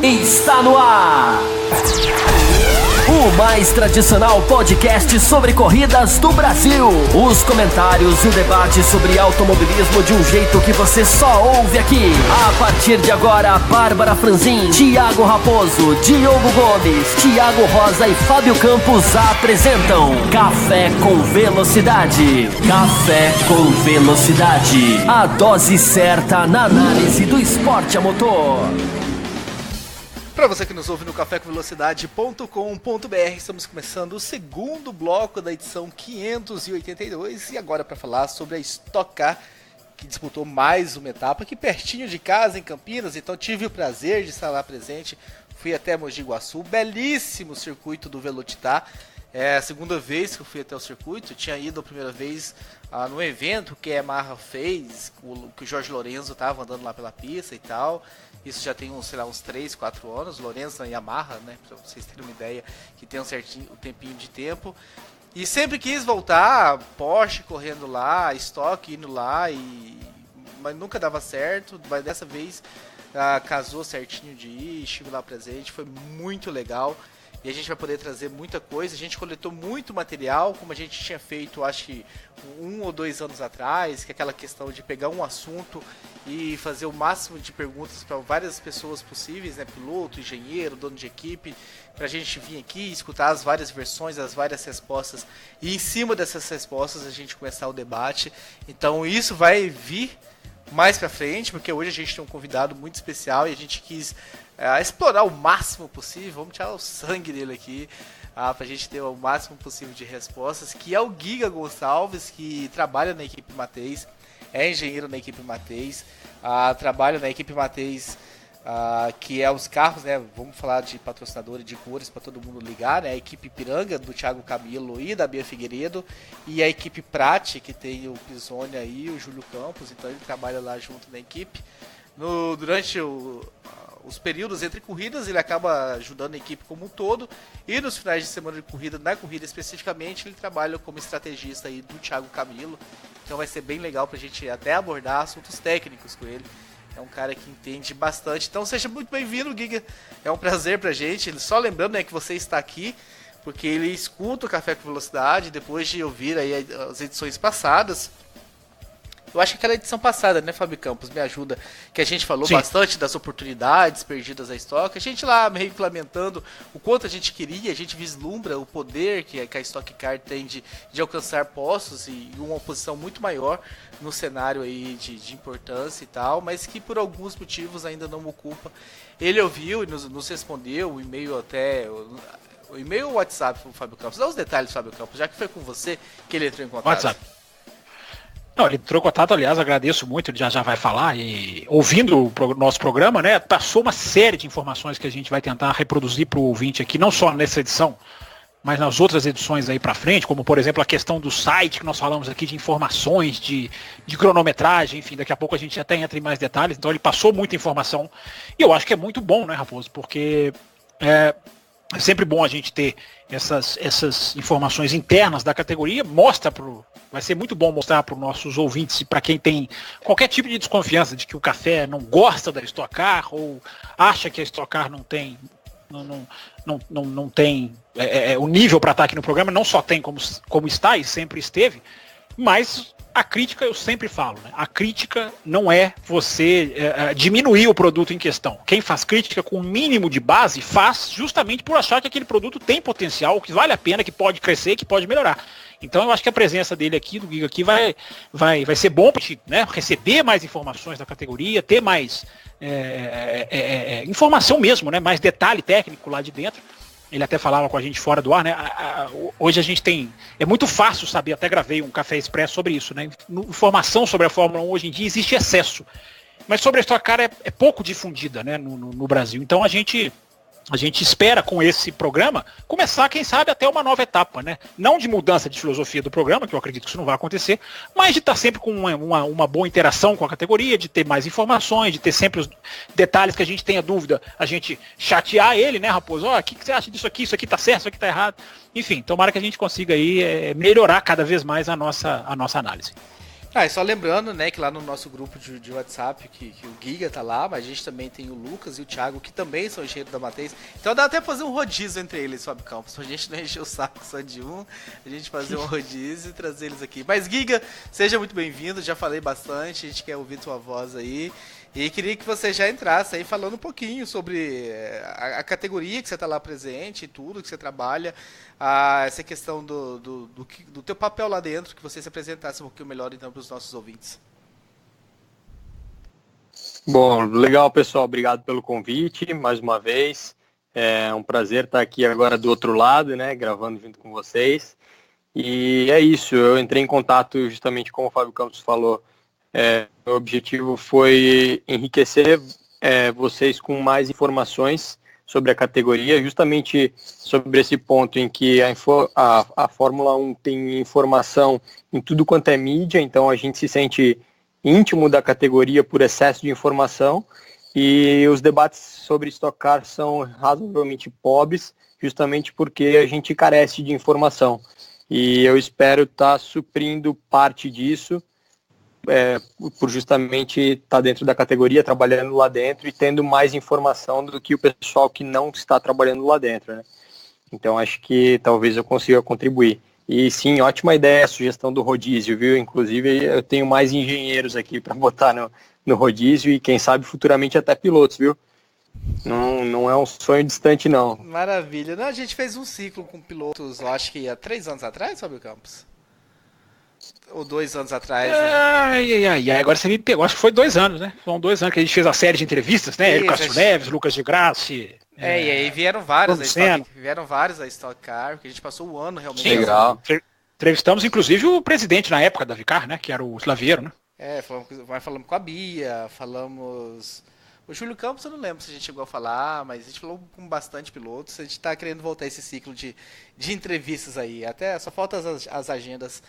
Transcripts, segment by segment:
Está no ar! O mais tradicional podcast sobre corridas do Brasil. Os comentários e o debate sobre automobilismo de um jeito que você só ouve aqui. A partir de agora, Bárbara Franzin, Thiago Raposo, Diogo Gomes, Thiago Rosa e Fábio Campos apresentam Café com Velocidade. Café com Velocidade. A dose certa na análise do esporte a motor. Para você que nos ouve no cafécomvelocidade.com.br, estamos começando o segundo bloco da edição 582 e agora para falar sobre a Stock Car, que disputou mais uma etapa aqui pertinho de casa, em Campinas, então tive o prazer de estar lá presente, fui até Mogi Guaçu, belíssimo circuito do Velocitar, é a segunda vez que eu fui até o circuito, eu tinha ido a primeira vez no evento que a Yamaha fez, que o Jorge Lorenzo estava andando lá pela pista e tal. Isso já tem uns 3, 4 anos, Lorenzo na Yamaha, né, pra vocês terem uma ideia, que tem um tempinho de tempo. E sempre quis voltar, Porsche correndo lá, Stock indo lá, mas nunca dava certo. Mas dessa vez casou certinho de ir, estive lá presente, foi muito legal. E a gente vai poder trazer muita coisa. A gente coletou muito material, como a gente tinha feito, acho que 1 ou 2 anos atrás, que é aquela questão de pegar um assunto e fazer o máximo de perguntas para várias pessoas possíveis, né? Piloto, engenheiro, dono de equipe, para a gente vir aqui, escutar as várias versões, as várias respostas, e em cima dessas respostas a gente começar o debate. Então isso vai vir mais para frente, porque hoje a gente tem um convidado muito especial e a gente quis explorar o máximo possível. Vamos tirar o sangue dele aqui, para a gente ter o máximo possível de respostas, que é o Giga Gonçalves, que trabalha na equipe Mateis, é engenheiro na equipe Mateis, trabalha na equipe Mateis, que é os carros, né? Vamos falar de patrocinador e de cores para todo mundo ligar, né? A equipe Piranga, do Thiago Camilo e da Bia Figueiredo, e a equipe Prati, que tem o Pisoni aí, o Júlio Campos, então ele trabalha lá junto na equipe. Durante os períodos entre corridas, ele acaba ajudando a equipe como um todo, e nos finais de semana de corrida, na corrida especificamente, ele trabalha como estrategista aí do Thiago Camilo, então vai ser bem legal pra gente até abordar assuntos técnicos com ele. É um cara que entende bastante, então seja muito bem-vindo, Giga, é um prazer pra gente. Só lembrando, né, que você está aqui porque ele escuta o Café com Velocidade, depois de ouvir aí as edições passadas. Eu acho que aquela edição passada, né, Fábio Campos, me ajuda, que a gente falou bastante das oportunidades perdidas da Stock, a gente lá meio implementando o quanto a gente queria, a gente vislumbra o poder que a Stock Car tem de alcançar postos e uma posição muito maior no cenário aí de importância e tal, mas que por alguns motivos ainda não ocupa. Ele ouviu e nos respondeu, o e-mail o e-mail ou o WhatsApp, Fábio Campos? Dá os detalhes, Fábio Campos, já que foi com você que ele entrou em contato. WhatsApp. Não, ele entrou em contato, aliás, agradeço muito, ele já vai falar, e ouvindo o nosso programa, né, passou uma série de informações que a gente vai tentar reproduzir para o ouvinte aqui, não só nessa edição, mas nas outras edições aí para frente, como por exemplo a questão do site, que nós falamos aqui de informações, de cronometragem, enfim, daqui a pouco a gente até entra em mais detalhes, então ele passou muita informação, e eu acho que é muito bom, né, Raposo, porque é sempre bom a gente ter essas informações internas da categoria, vai ser muito bom mostrar para os nossos ouvintes e para quem tem qualquer tipo de desconfiança de que o café não gosta da Stock Car ou acha que a Stock Car não tem o nível para estar aqui no programa, não só tem como está e sempre esteve, mas a crítica, eu sempre falo, né? A crítica não é você diminuir o produto em questão. Quem faz crítica com o mínimo de base faz justamente por achar que aquele produto tem potencial, que vale a pena, que pode crescer, que pode melhorar. Então eu acho que a presença dele aqui, do Giga aqui, vai ser bom para a gente, né, receber mais informações da categoria, ter mais informação mesmo, né, mais detalhe técnico lá de dentro. Ele até falava com a gente fora do ar, né? Hoje a gente tem. É muito fácil saber, até gravei um Café Expresso sobre isso, né? Informação sobre a Fórmula 1 hoje em dia existe excesso. Mas sobre a Stock Car é pouco difundida, né, no Brasil. Então a gente espera com esse programa começar, quem sabe, até uma nova etapa, né? Não de mudança de filosofia do programa, que eu acredito que isso não vai acontecer, mas de estar sempre com uma boa interação com a categoria, de ter mais informações, de ter sempre os detalhes que a gente tenha dúvida, a gente chatear ele, né, Raposo? O que você acha disso aqui? Isso aqui tá certo, isso aqui tá errado. Enfim, tomara que a gente consiga aí melhorar cada vez mais a nossa análise. E só lembrando, né, que lá no nosso grupo de WhatsApp, que o Giga tá lá, mas a gente também tem o Lucas e o Thiago, que também são engenheiros da matriz. Então dá até fazer um rodízio entre eles, Fábio Campos, pra gente não encher o saco só de um, a gente fazer um rodízio e trazer eles aqui. Mas Giga, seja muito bem-vindo, já falei bastante, a gente quer ouvir tua voz aí. E queria que você já entrasse aí falando um pouquinho sobre a categoria que você está lá presente e tudo que você trabalha, essa questão do teu papel lá dentro, que você se apresentasse um pouquinho melhor então para os nossos ouvintes. Bom, legal pessoal, obrigado pelo convite mais uma vez. É um prazer estar aqui agora do outro lado, né, gravando junto com vocês. E é isso, eu entrei em contato justamente como o Fábio Campos falou. O objetivo foi enriquecer vocês com mais informações sobre a categoria, justamente sobre esse ponto em que a Fórmula 1 tem informação em tudo quanto é mídia, então a gente se sente íntimo da categoria por excesso de informação, e os debates sobre Stock Car são razoavelmente pobres, justamente porque a gente carece de informação. E eu espero estar suprindo parte disso, por justamente estar dentro da categoria, trabalhando lá dentro e tendo mais informação do que o pessoal que não está trabalhando lá dentro, né? Então acho que talvez eu consiga contribuir. E sim, ótima ideia a sugestão do rodízio, viu? Inclusive eu tenho mais engenheiros aqui para botar no rodízio e quem sabe futuramente até pilotos, viu? Não é um sonho distante, não. Maravilha. Não, a gente fez um ciclo com pilotos, eu acho que há 3 anos atrás, Fábio Campos? Ou 2 anos atrás, né? Agora você me pegou, acho que foi 2 anos, né? Foram 2 anos que a gente fez a série de entrevistas, né? Érico Castro Neves, Lucas de Grassi. E aí vieram vários da Stock Car, porque a gente passou o ano realmente. Sim, legal. Entrevistamos inclusive o presidente na época da Vicar, né? Que era o Slaviero, né? Falamos com a Bia, falamos... O Júlio Campos eu não lembro se a gente chegou a falar, mas a gente falou com bastante pilotos. A gente tá querendo voltar esse ciclo de entrevistas aí. Até só falta as agendas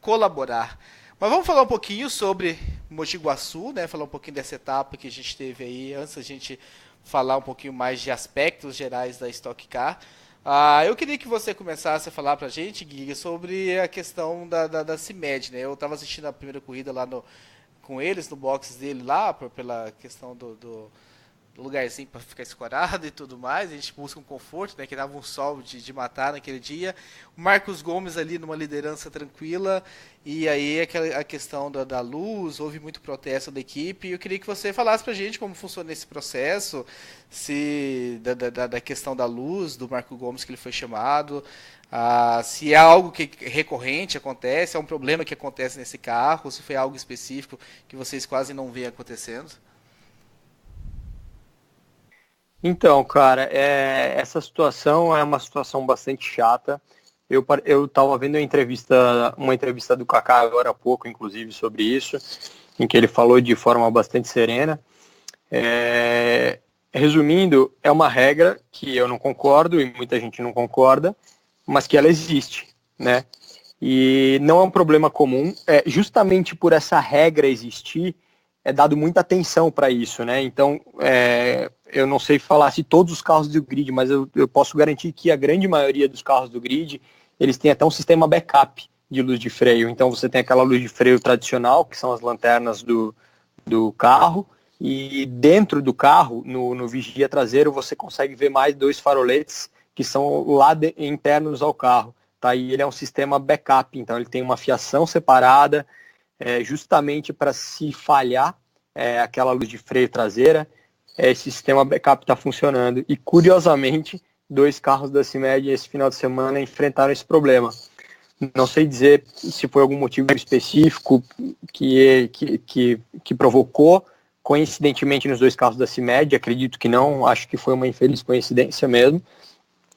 colaborar. Mas vamos falar um pouquinho sobre Mogi Guaçu, né? Falar um pouquinho dessa etapa que a gente teve aí, antes da gente falar um pouquinho mais de aspectos gerais da Stock Car. Eu queria que você começasse a falar pra gente, Giga, sobre a questão da CIMED, né? Eu estava assistindo a primeira corrida lá com eles, no box dele lá, pela questão do lugarzinho para ficar escorado e tudo mais. A gente busca um conforto, né? Que dava um sol de matar naquele dia. O Marcos Gomes ali numa liderança tranquila. E aí a questão da luz, houve muito protesto da equipe. E eu queria que você falasse pra gente como funciona esse processo, da questão da luz, do Marcos Gomes que ele foi chamado. Se é algo que recorrente acontece, é um problema que acontece nesse carro, se foi algo específico que vocês quase não veem acontecendo. Então, cara, essa situação é uma situação bastante chata. Eu estava vendo uma entrevista do Kaká agora há pouco, inclusive, sobre isso, em que ele falou de forma bastante serena. Resumindo, é uma regra que eu não concordo e muita gente não concorda, mas que ela existe, né? E não é um problema comum. Justamente por essa regra existir, é dado muita atenção para isso, né? Então, eu não sei falar se todos os carros do grid, mas eu posso garantir que a grande maioria dos carros do grid, eles têm até um sistema backup de luz de freio. Então, você tem aquela luz de freio tradicional, que são as lanternas do carro, e dentro do carro, no vigia traseiro, você consegue ver mais 2 faroletes que são lá internos ao carro. Tá? E ele é um sistema backup, então ele tem uma fiação separada, justamente para se falhar aquela luz de freio traseira, esse sistema backup está funcionando. E curiosamente, 2 carros da CIMED esse final de semana enfrentaram esse problema. Não sei dizer se foi algum motivo específico que provocou, coincidentemente, nos 2 carros da CIMED, acredito que não, acho que foi uma infeliz coincidência mesmo.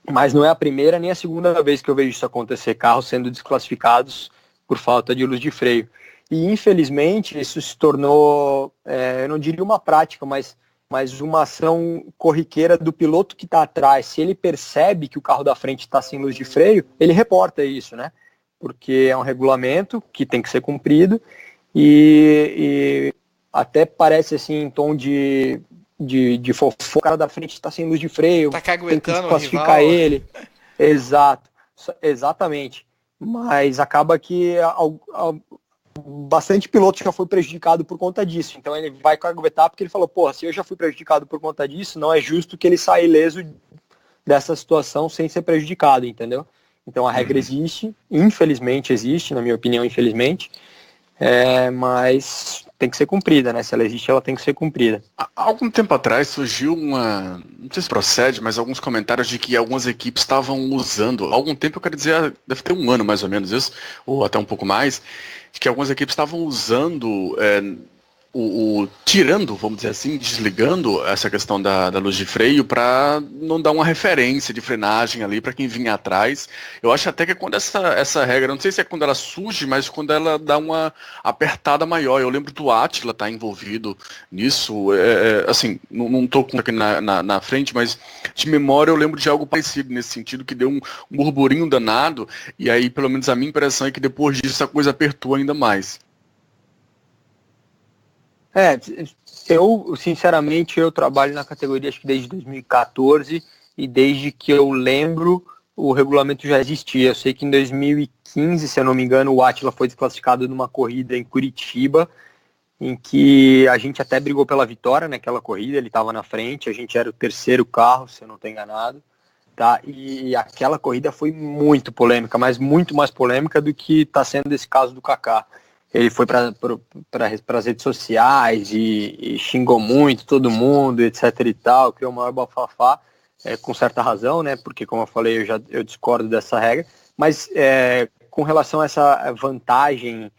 Mas não é a primeira nem a segunda vez que eu vejo isso acontecer, carros sendo desclassificados por falta de luz de freio. E, infelizmente, isso se tornou, eu não diria uma prática, mas uma ação corriqueira do piloto que está atrás. Se ele percebe que o carro da frente está sem luz de freio, ele reporta isso, né? Porque é um regulamento que tem que ser cumprido e até parece assim em tom de fofo, o cara da frente está sem luz de freio, tá tem que desclassificar ele. Exato, exatamente. Mas acaba que bastante piloto já foi prejudicado por conta disso. Então ele vai argumentar porque ele falou, porra, se eu já fui prejudicado por conta disso, não é justo que ele saia ileso dessa situação sem ser prejudicado, entendeu? Então a regra existe, infelizmente existe, na minha opinião, infelizmente, mas tem que ser cumprida, né? Se ela existe, ela tem que ser cumprida. Há algum tempo atrás surgiu não sei se procede, mas alguns comentários de que algumas equipes estavam usando, há algum tempo, eu quero dizer, deve ter um ano mais ou menos isso, ou até um pouco mais, de que algumas equipes estavam usando, tirando, vamos dizer assim, desligando essa questão da luz de freio para não dar uma referência de frenagem ali para quem vinha atrás. Eu acho até que quando essa regra, não sei se é quando ela surge, mas quando ela dá uma apertada maior. Eu lembro do Átila estar envolvido nisso, assim, não estou com aqui na frente, mas de memória eu lembro de algo parecido nesse sentido, que deu um burburinho danado, e aí pelo menos a minha impressão é que depois disso a coisa apertou ainda mais. Eu, sinceramente, eu trabalho na categoria acho que desde 2014 e desde que eu lembro o regulamento já existia. Eu sei que em 2015, se eu não me engano, o Átila foi desclassificado numa corrida em Curitiba, em que a gente até brigou pela vitória naquela corrida, ele estava na frente, a gente era o terceiro carro, se eu não estou enganado, tá? E aquela corrida foi muito polêmica, mas muito mais polêmica do que está sendo esse caso do Kaká. Ele foi para as redes sociais e xingou muito todo mundo, etc e tal, criou o maior bafafá, com certa razão, né? Porque, como eu falei, eu discordo dessa regra. Mas com relação a essa vantagem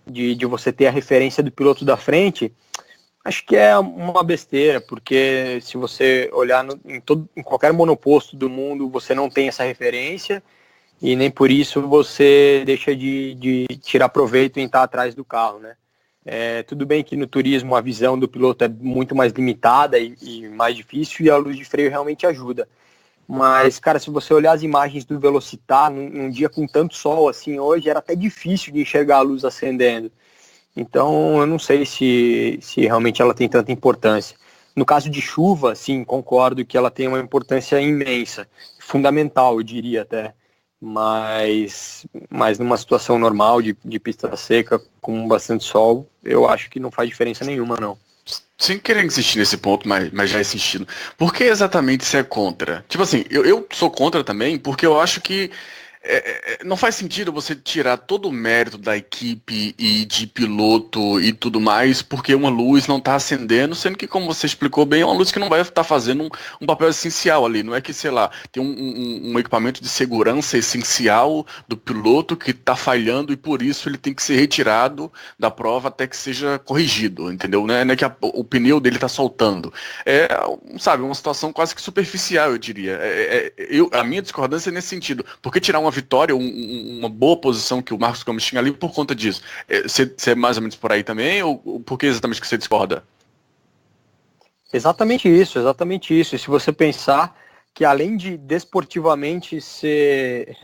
de você ter a referência do piloto da frente, acho que é uma besteira, porque se você olhar em qualquer monoposto do mundo, você não tem essa referência, e nem por isso você deixa de tirar proveito em estar atrás do carro, né? Tudo bem que no turismo a visão do piloto é muito mais limitada e mais difícil, e a luz de freio realmente ajuda. Mas, cara, se você olhar as imagens do Velocitar, num dia com tanto sol assim hoje, era até difícil de enxergar a luz acendendo. Então, eu não sei se realmente ela tem tanta importância. No caso de chuva, sim, concordo que ela tem uma importância imensa, fundamental, eu diria até. Mas numa situação normal de pista seca, com bastante sol, eu acho que não faz diferença nenhuma, não. Sem querer insistir nesse ponto, mas já insistindo. Por que exatamente você é contra? Tipo assim, eu sou contra também, porque eu acho que não faz sentido você tirar todo o mérito da equipe e de piloto e tudo mais, porque uma luz não está acendendo, sendo que, como você explicou bem, é uma luz que não vai estar fazendo um papel essencial ali. Não é que, sei lá, tem um equipamento de segurança essencial do piloto que está falhando e por isso ele tem que ser retirado da prova até que seja corrigido, entendeu? Não é que o pneu dele está soltando. Sabe, uma situação quase que superficial, eu diria. A minha discordância é nesse sentido. Por que tirar uma vitória, uma boa posição que o Marcos Gomes tinha ali por conta disso? Você é mais ou menos por aí também, ou por que exatamente que você discorda? Exatamente isso, exatamente isso. E se você pensar que além de desportivamente ser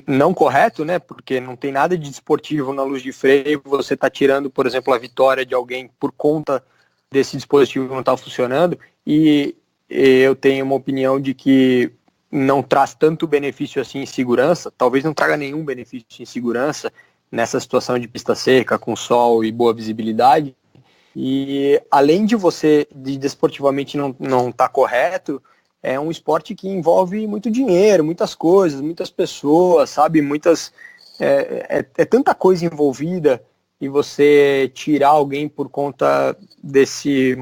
não correto, né, porque não tem nada de desportivo na luz de freio, você está tirando, por exemplo, a vitória de alguém por conta desse dispositivo que não está funcionando, e eu tenho uma opinião de que não traz tanto benefício assim em segurança, talvez não traga nenhum benefício em segurança nessa situação de pista seca, com sol e boa visibilidade. E além de desportivamente não estar correto, é um esporte que envolve muito dinheiro, muitas coisas, muitas pessoas, sabe? É tanta coisa envolvida, e você tirar alguém por conta desse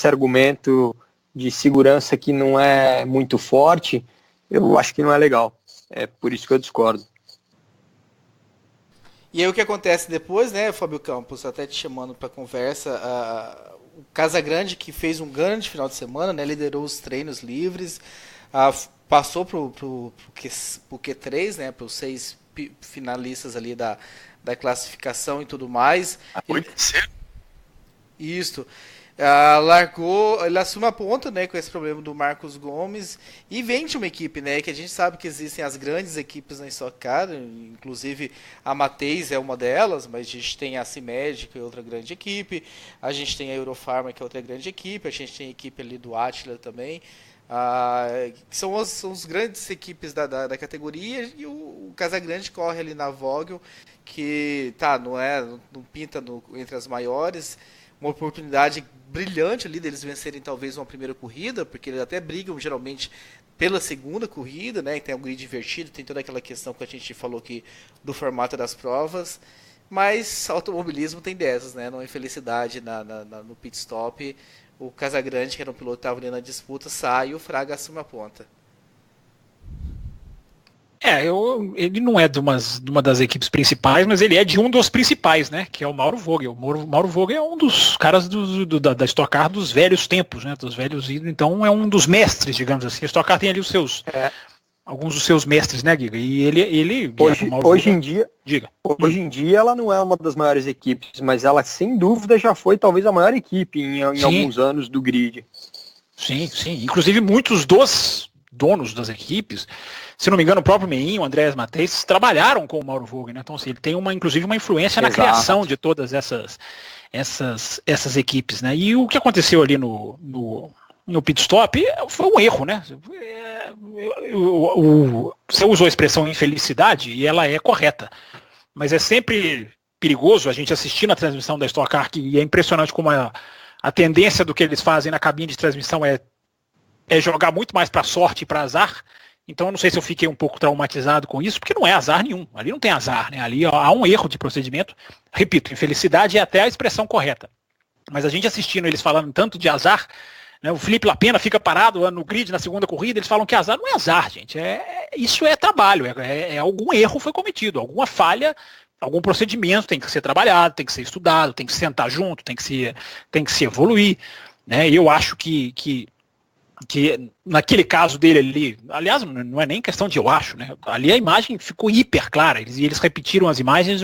argumento de segurança que não é muito forte, eu acho que não é legal. É por isso que eu discordo. E aí o que acontece depois, né, Fábio Campos, até te chamando para conversa, o Casagrande, que fez um grande final de semana, né, liderou os treinos livres, passou pro Q3, né, para os 6 finalistas ali da classificação e tudo mais. Isso. Ele assume a ponta, né, com esse problema do Marcos Gomes, e vem de uma equipe, né, que a gente sabe que existem as grandes equipes na Stock Car, inclusive a Mateis é uma delas, mas a gente tem a CIMED, que é outra grande equipe, a gente tem a Eurofarma, que é outra grande equipe, a gente tem a equipe ali do Átila também, que são as grandes equipes da categoria, e o Casagrande corre ali na Vogel, que não pinta entre as maiores, uma oportunidade brilhante ali deles vencerem talvez uma primeira corrida, porque eles até brigam geralmente pela segunda corrida, né? Tem o grid invertido, tem toda aquela questão que a gente falou aqui do formato das provas, mas automobilismo tem dessas, né? Numa infelicidade no pit stop, o Casagrande, que era um piloto que estava ali na disputa, sai e o Fraga assume a ponta. Ele não é de uma das equipes principais, mas ele é de um dos principais, né? Que é o Mauro Vogel. O Mauro Vogel é um dos caras da Stock Car dos velhos tempos, né? Dos velhos, então é um dos mestres, digamos assim. A Stock Car tem ali alguns dos seus mestres, né, Giga? E ele hoje em dia ela não é uma das maiores equipes, mas ela sem dúvida já foi talvez a maior equipe em alguns anos do grid. Sim. Inclusive muitos dos donos das equipes, se não me engano, o próprio Meinho, o Andrés Mateis, trabalharam com o Mauro Vogel, né? Então, assim, ele tem inclusive uma influência na criação de todas essas equipes, né? E o que aconteceu ali no pit stop foi um erro, né? Você usou a expressão infelicidade e ela é correta, mas é sempre perigoso a gente assistir na transmissão da Stock Car, que é impressionante como a tendência do que eles fazem na cabine de transmissão é jogar muito mais para sorte e para azar. Então eu não sei se eu fiquei um pouco traumatizado com isso, porque não é azar nenhum. Ali não tem azar, né? Ali há um erro de procedimento. Repito, infelicidade é até a expressão correta. Mas a gente assistindo eles falando tanto de azar, né? O Felipe Lapena fica parado no grid na segunda corrida, eles falam que azar não é azar, gente. Isso é trabalho, algum erro foi cometido, alguma falha, algum procedimento tem que ser trabalhado, tem que ser estudado, tem que sentar junto, tem que se evoluir, né? E eu acho que naquele caso dele ali, aliás, não é nem questão de eu acho, né? Ali a imagem ficou hiper clara, eles repetiram as imagens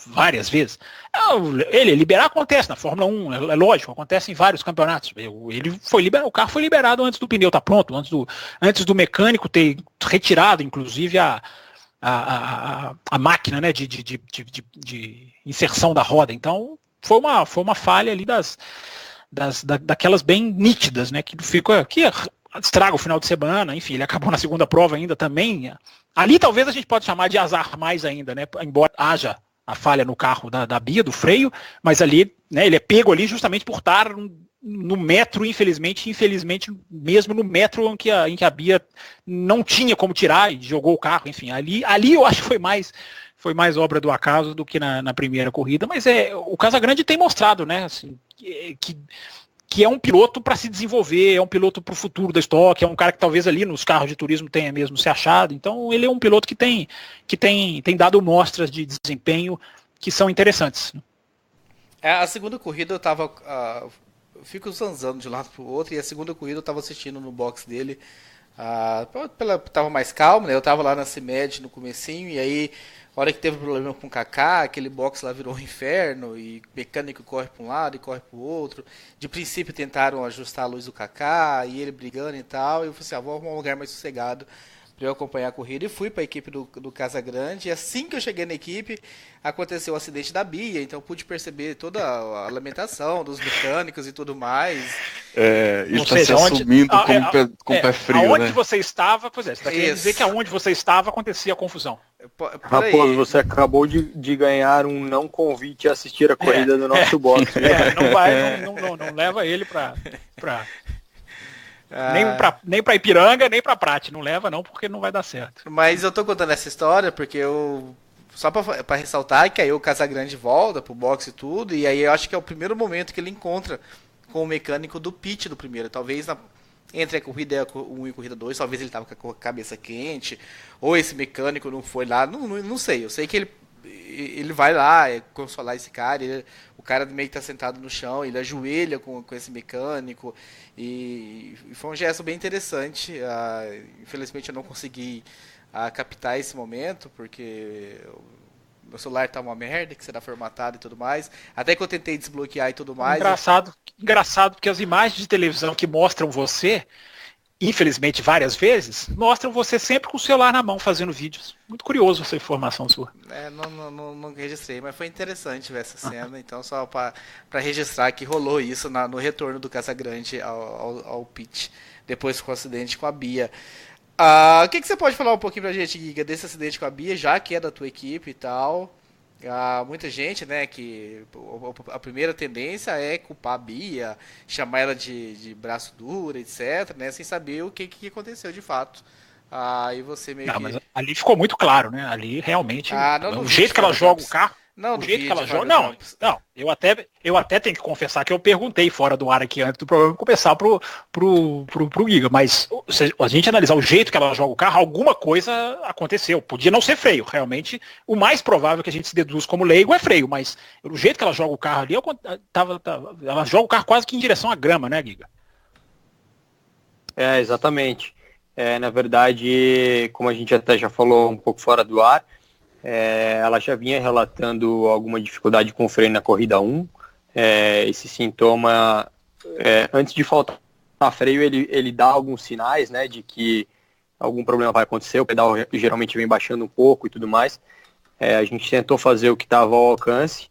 várias vezes. Liberar acontece na Fórmula 1, é lógico, acontece em vários campeonatos. O carro foi liberado antes do pneu estar pronto, antes do mecânico ter retirado, inclusive, a máquina, né, de inserção da roda. Então, foi uma falha ali daquelas bem nítidas, né, que estraga o final de semana, enfim, ele acabou na segunda prova ainda também. Ali talvez a gente pode chamar de azar mais ainda, né, embora haja a falha no carro da Bia, do freio, mas ali, né, ele é pego ali justamente por estar no metro, infelizmente mesmo no metro em que a Bia não tinha como tirar e jogou o carro, enfim, ali eu acho que foi mais obra do acaso do que na primeira corrida, mas o Casagrande tem mostrado, né, assim, que é um piloto para se desenvolver, é um piloto para o futuro da Stock, é um cara que talvez ali nos carros de turismo tenha mesmo se achado, então ele é um piloto que tem dado mostras de desempenho que são interessantes. A segunda corrida eu fico zanzando de um lado pro outro, e a segunda corrida eu estava assistindo no box dele, tava mais calmo, né? Eu tava lá na CIMED no comecinho, e aí a hora que teve problema com o Kaká, aquele box lá virou um inferno, e mecânico corre para um lado e corre para o outro. De princípio tentaram ajustar a luz do Kaká, e ele brigando e tal, e eu falei assim, vou arrumar um lugar mais sossegado para eu acompanhar a corrida, e fui para a equipe do Casagrande, e assim que eu cheguei na equipe, aconteceu o acidente da Bia, então eu pude perceber toda a lamentação dos mecânicos e tudo mais. Ele está se assumindo com o pé frio, aonde né? você estava, pois é, você está querendo dizer que aonde você estava acontecia a confusão. Raposo, você acabou de ganhar um não convite a assistir a corrida do nosso box. Não leva ele para nem para Ipiranga, nem para Prate, não leva não, porque não vai dar certo. Mas eu tô contando essa história porque só para ressaltar que aí o Casagrande volta pro box e tudo, e aí eu acho que é o primeiro momento que ele encontra com o mecânico do pit do primeiro, talvez entre a corrida 1 e a corrida 2, talvez ele tava com a cabeça quente, ou esse mecânico não foi lá, não sei, eu sei que ele vai lá consolar esse cara, o cara meio que tá sentado no chão, ele ajoelha com esse mecânico, e foi um gesto bem interessante. Infelizmente eu não consegui captar esse momento, porque meu celular tá uma merda, que será formatado e tudo mais, até que eu tentei desbloquear e tudo mais. Engraçado, porque as imagens de televisão que mostram você, infelizmente várias vezes, mostram você sempre com o celular na mão fazendo vídeos. Muito curioso essa informação sua. Não registrei, mas foi interessante ver essa cena, então só para registrar que rolou isso no retorno do Casagrande ao pitch, depois com o acidente com a Bia. O que você pode falar um pouquinho pra gente, Giga, desse acidente com a Bia, já que é da tua equipe e tal? Muita gente, né, que a primeira tendência é culpar a Bia, chamar ela de braço duro, etc, né, sem saber o que aconteceu de fato. E você meio que... Mas ali ficou muito claro, né, ali realmente, não o jeito que ela joga o carro, o jeito que ela joga, não, eu até tenho que confessar que eu perguntei fora do ar aqui antes do programa começar pro Giga, mas se a gente analisar o jeito que ela joga o carro, alguma coisa aconteceu, podia não ser freio, realmente, o mais provável que a gente se deduz como leigo é freio, mas o jeito que ela joga o carro ali, ela joga o carro quase que em direção à grama, né, Giga? Exatamente. Na verdade, como a gente até já falou um pouco fora do ar, ela já vinha relatando alguma dificuldade com o freio na corrida 1. Esse sintoma, antes de faltar freio, ele dá alguns sinais, né, de que algum problema vai acontecer. O pedal geralmente vem baixando um pouco e tudo mais. A gente tentou fazer o que estava ao alcance,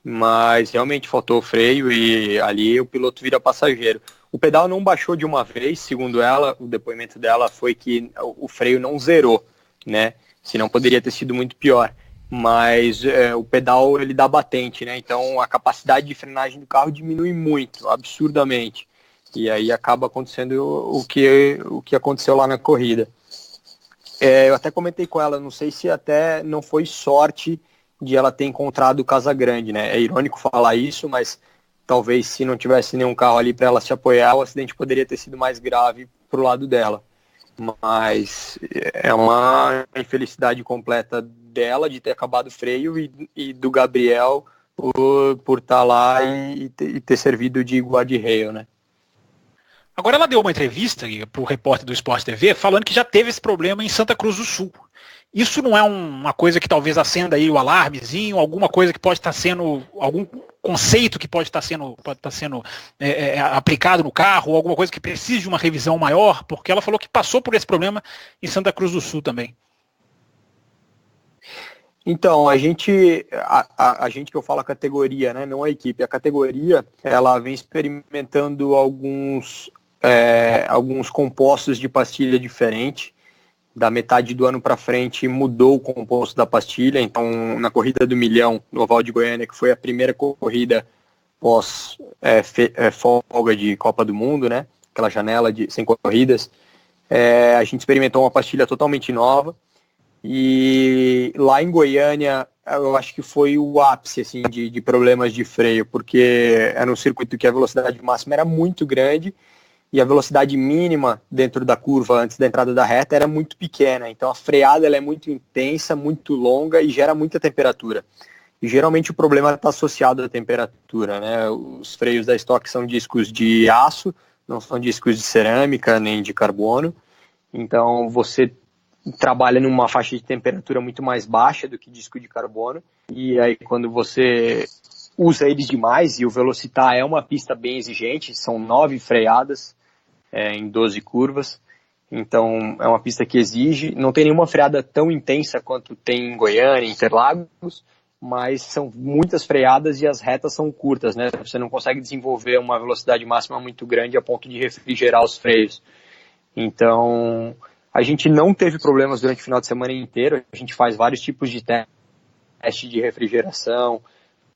mas realmente faltou o freio e ali o piloto vira passageiro. O pedal não baixou de uma vez, segundo ela, o depoimento dela foi que o freio não zerou, né? Senão poderia ter sido muito pior. Mas o pedal, ele dá batente, né? Então a capacidade de frenagem do carro diminui muito, absurdamente. E aí acaba acontecendo o que aconteceu lá na corrida. Eu até comentei com ela, não sei se até não foi sorte de ela ter encontrado o Casagrande, né? É irônico falar isso, mas talvez se não tivesse nenhum carro ali para ela se apoiar, o acidente poderia ter sido mais grave pro lado dela. Mas é uma infelicidade completa dela de ter acabado o freio e do Gabriel por estar lá e ter servido de guarda-rail, né? Agora ela deu uma entrevista para o repórter do Sport TV falando que já teve esse problema em Santa Cruz do Sul. Isso não é uma coisa que talvez acenda aí o alarmezinho, alguma coisa que pode estar sendo, algum conceito que pode estar sendo aplicado no carro, ou alguma coisa que precise de uma revisão maior, porque ela falou que passou por esse problema em Santa Cruz do Sul também. Então, a gente que eu falo a categoria, né, não a equipe, a categoria, ela vem experimentando alguns compostos de pastilha diferente. Da metade do ano para frente mudou o composto da pastilha, então na corrida do milhão no Oval de Goiânia, que foi a primeira corrida pós folga de Copa do Mundo, né, aquela janela de 100 corridas, a gente experimentou uma pastilha totalmente nova, e lá em Goiânia eu acho que foi o ápice assim, de problemas de freio, porque era um circuito que a velocidade máxima era muito grande, e a velocidade mínima dentro da curva antes da entrada da reta era muito pequena, então a freada ela é muito intensa, muito longa e gera muita temperatura. E geralmente o problema está associado à temperatura, né? Os freios da Stock são discos de aço, não são discos de cerâmica nem de carbono, então você trabalha numa faixa de temperatura muito mais baixa do que disco de carbono, e aí quando você usa eles demais, e o Velocitar é uma pista bem exigente, são 9 freadas, em 12 curvas, então é uma pista que exige, não tem nenhuma freada tão intensa quanto tem em Goiânia, Interlagos, mas são muitas freadas e as retas são curtas, né? Você não consegue desenvolver uma velocidade máxima muito grande a ponto de refrigerar os freios. Então, a gente não teve problemas durante o final de semana inteiro, a gente faz vários tipos de teste de refrigeração,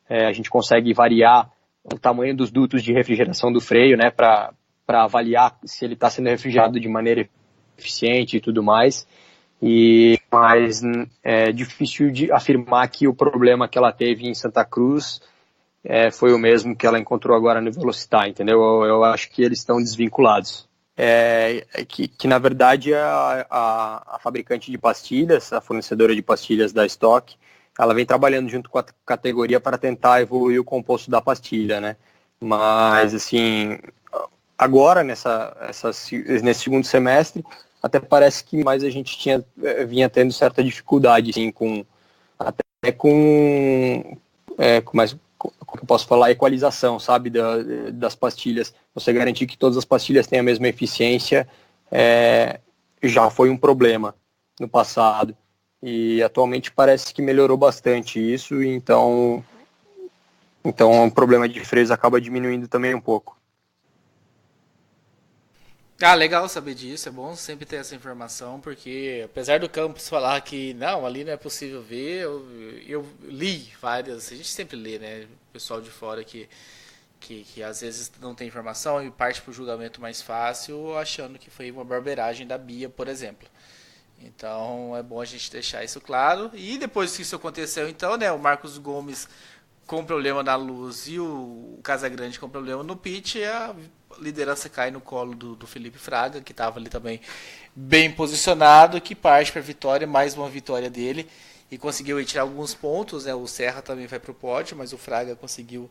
a gente consegue variar o tamanho dos dutos de refrigeração do freio, né, para avaliar se ele está sendo refrigerado de maneira eficiente e tudo mais. Mas é difícil de afirmar que o problema que ela teve em Santa Cruz foi o mesmo que ela encontrou agora no Velocitar, entendeu? Eu acho que eles estão desvinculados. Que na verdade a fabricante de pastilhas, a fornecedora de pastilhas da Stock, ela vem trabalhando junto com a categoria para tentar evoluir o composto da pastilha, né? Mas, assim, agora, nesse segundo semestre, até parece que mais a gente vinha tendo certa dificuldade, assim, como eu posso falar, equalização, sabe, das pastilhas. Você garantir que todas as pastilhas têm a mesma eficiência já foi um problema no passado. E atualmente parece que melhorou bastante isso, então o problema de freios acaba diminuindo também um pouco. Legal saber disso, é bom sempre ter essa informação, porque apesar do Campos falar que não, ali não é possível ver, eu li várias, a gente sempre lê, né, o pessoal de fora que às vezes não tem informação e parte para o julgamento mais fácil, achando que foi uma barbeiragem da Bia, por exemplo. Então é bom a gente deixar isso claro. E depois que isso aconteceu, então, né, o Marcos Gomes com problema na luz e o Casagrande com problema no pit, a liderança cai no colo do Felipe Fraga, que estava ali também bem posicionado, que parte para a vitória, mais uma vitória dele, e conseguiu tirar alguns pontos, né? O Serra também vai para o pódio, mas o Fraga conseguiu